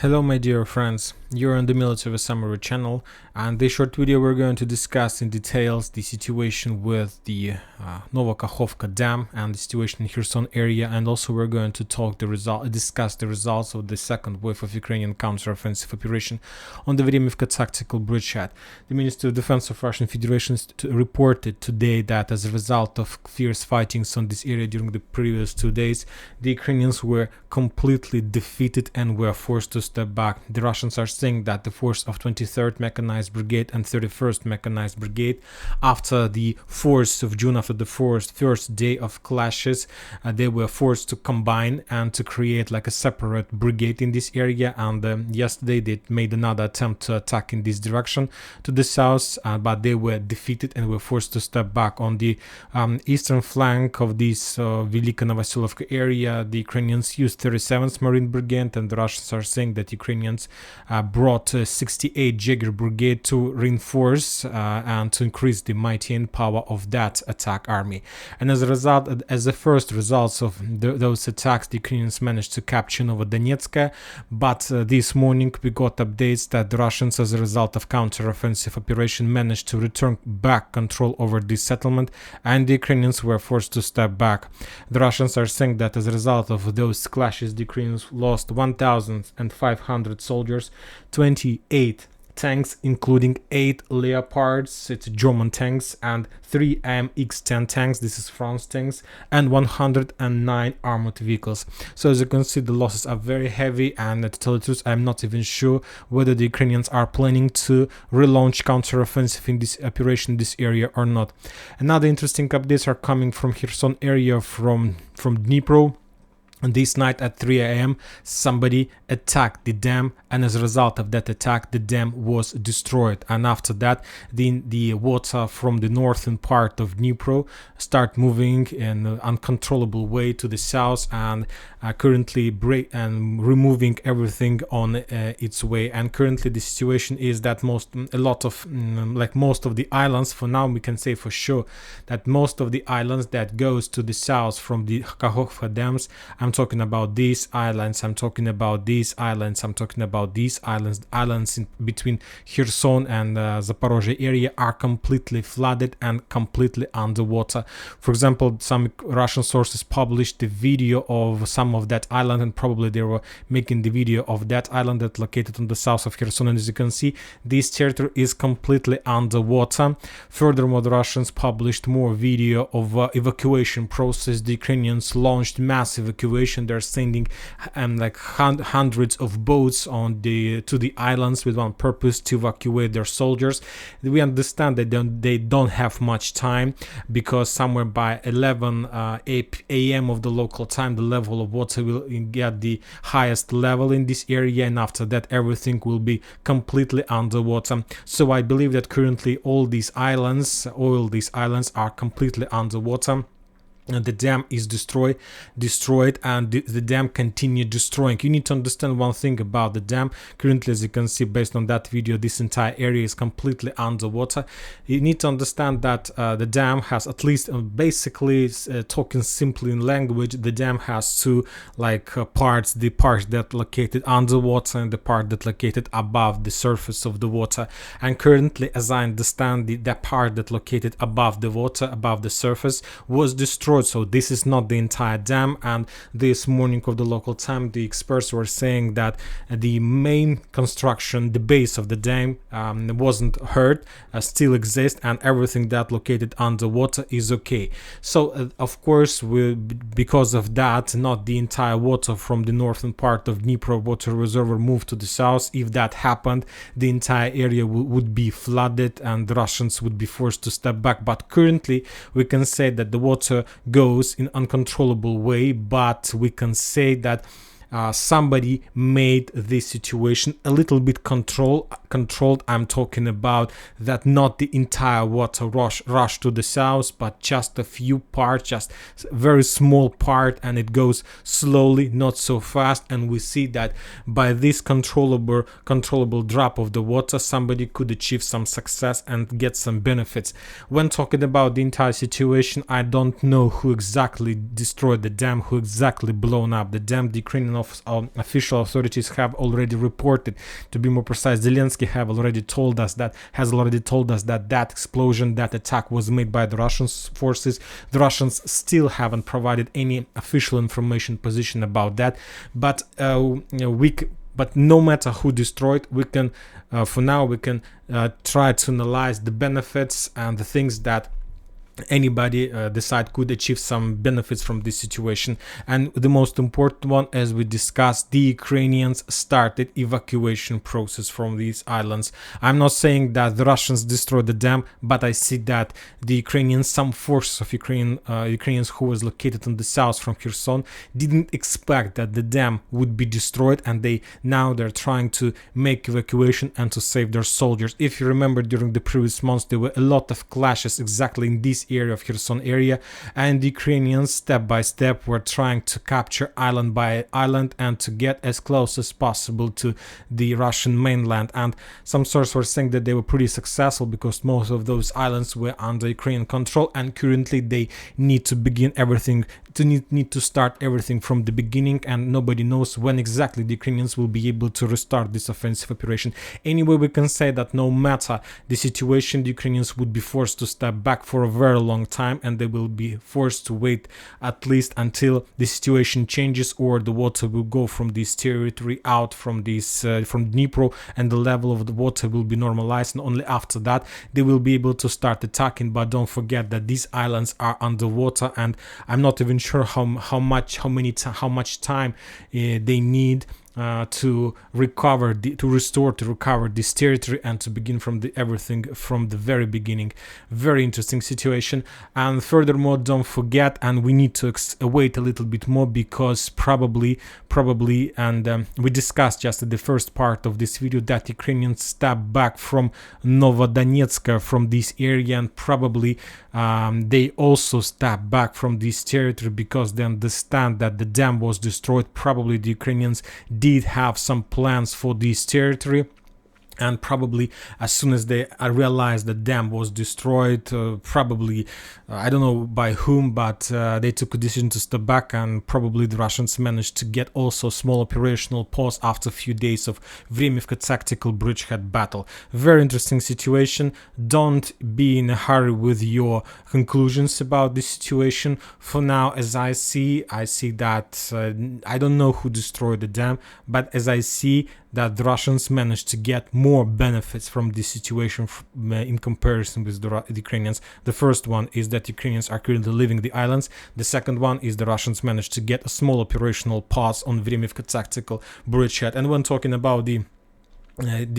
Hello my dear friends, you're on the Military Summary channel, and this short video we're going to discuss in details the situation with the Novokakhovka Dam and the situation in Kherson area, and also we're going to discuss the results of the second wave of Ukrainian counteroffensive operation on the Vremivka tactical bridgehead. The Ministry of Defense of Russian Federation reported today that as a result of fierce fightings on this area during the previous 2 days, the Ukrainians were completely defeated and were forced to step back. The Russians are saying that the force of 23rd Mechanized Brigade and 31st Mechanized Brigade, after the 4th of June, after the first day of clashes, they were forced to combine and to create like a separate brigade in this area. And yesterday they made another attempt to attack in this direction to the south, but they were defeated and were forced to step back. On the eastern flank of this Velika Novosilovka area, the Ukrainians used 37th Marine Brigade, and the Russians are saying that Ukrainians brought 68 Jaeger Brigade to reinforce and to increase the mighty and power of that attack army. And as a result, as the first results of those attacks, the Ukrainians managed to capture Novodonetsk. But this morning we got updates that the Russians, as a result of counter-offensive operation, managed to return back control over this settlement, and the Ukrainians were forced to step back. The Russians are saying that as a result of those clashes, the Ukrainians lost 1,500 soldiers, 28 tanks, including 8 Leopards, it's German tanks, and 3 AMX-10 tanks, this is France tanks, and 109 armored vehicles. So as you can see, the losses are very heavy, and to tell the truth, I'm not even sure whether the Ukrainians are planning to relaunch counteroffensive in this operation, this area, or not. Another interesting updates are coming from Kherson area, from Dnipro. And this night at 3 a.m. somebody attacked the dam, and as a result of that attack the dam was destroyed. And after that the water from the northern part of Dnipro start moving in an uncontrollable way to the south, and currently removing everything on its way. And currently the situation is that most of the islands, for now we can say for sure that most of the islands that goes to the south from the Kakhovka dams, I'm talking about these islands, I'm talking about these islands, I'm talking about these islands in between Kherson and Zaporozhye area are completely flooded and completely underwater. For example, some Russian sources published the video of some of that island, and probably they were making the video of that island that located on the south of Kherson, and as you can see, this territory is completely underwater. Furthermore, the Russians published more video of evacuation process. The Ukrainians launched mass evacuation. They're sending hundreds of boats to the islands with one purpose: to evacuate their soldiers. We understand that they don't have much time, because somewhere by 11 a.m. of the local time the level of water will get the highest level in this area, and after that everything will be completely underwater. So I believe that currently all these islands are completely underwater. The dam is destroyed, and the dam continued destroying. You need to understand one thing about the dam. Currently, as you can see based on that video, this entire area is completely underwater. You need to understand that the dam has, at least basically talking simply in language, the dam has two parts: the part that located underwater and the part that located above the surface of the water. And currently, as I understand, the part that located above the water, above the surface, was destroyed. So this is not the entire dam. And this morning of the local time, the experts were saying that the main construction, the base of the dam, wasn't hurt, still exists, and everything that located underwater is okay. So of course, because of that, not the entire water from the northern part of Dnipro water reservoir moved to the south. If that happened, the entire area would be flooded and the Russians would be forced to step back. But currently we can say that the water goes in uncontrollable way, but we can say that somebody made this situation a little bit controlled. I'm talking about that not the entire water rush to the south, but just a few parts, just a very small part, and it goes slowly, not so fast. And we see that by this controllable drop of the water, somebody could achieve some success and get some benefits. When talking about the entire situation, I don't know who exactly destroyed the dam, who exactly blown up the dam. The Ukrainian official authorities have already reported. To be more precise, Zelensky has already told us that that explosion, that attack was made by the Russian forces. The Russians still haven't provided any official information position about that, but but no matter who destroyed, we can for now we can try to analyze the benefits and the things that anybody decide could achieve some benefits from this situation. And the most important one, as we discussed, the Ukrainians started evacuation process from these islands. I'm not saying that the Russians destroyed the dam, but I see that the Ukrainians, some forces of Ukrainians who was located in the south from Kherson, didn't expect that the dam would be destroyed, and they're trying to make evacuation and to save their soldiers. If you remember, during the previous months there were a lot of clashes exactly in this area of Kherson area, and the Ukrainians step by step were trying to capture island by island and to get as close as possible to the Russian mainland. And some sources were saying that they were pretty successful because most of those islands were under Ukrainian control, and currently they need to begin everything need to start everything from the beginning, and nobody knows when exactly the Ukrainians will be able to restart this offensive operation. Anyway, we can say that no matter the situation, the Ukrainians would be forced to step back for a very long time, and they will be forced to wait at least until the situation changes, or the water will go from this territory out from from Dnipro, and the level of the water will be normalized, and only after that they will be able to start attacking. But don't forget that these islands are underwater, and I'm not even sure how much time they need to recover this territory and to begin from everything from the very beginning. Very interesting situation. And furthermore, don't forget, and we need to wait a little bit more, because probably and we discussed just at the first part of this video that Ukrainians step back from Novodonetsk, from this area, and probably they also step back from this territory because they understand that the dam was destroyed. Probably the Ukrainians did have some plans for this territory, and probably as soon as they realized the dam was destroyed, probably I don't know by whom, but they took a decision to step back, and probably the Russians managed to get also small operational pause after a few days of Vremivka tactical bridgehead battle. Very interesting situation. Don't be in a hurry with your conclusions about this situation. For now, as I see that I don't know who destroyed the dam, but as I see that the Russians managed to get more benefits from this situation in comparison with the Ukrainians. The first one is that Ukrainians are currently leaving the islands. The second one is the Russians managed to get a small operational pause on Vremivka tactical bridgehead. And when talking about the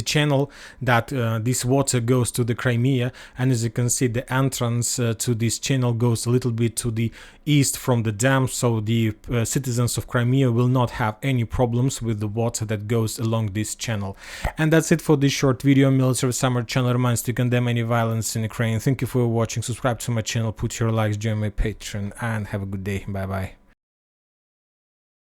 channel that this water goes to the Crimea, and as you can see, the entrance to this channel goes a little bit to the east from the dam, so the citizens of Crimea will not have any problems with the water that goes along this channel. And that's it for this short video. Military Summer channel reminds to condemn any violence in Ukraine. Thank you for watching. Subscribe to my channel, put your likes, join my Patreon, and have a good day. Bye bye.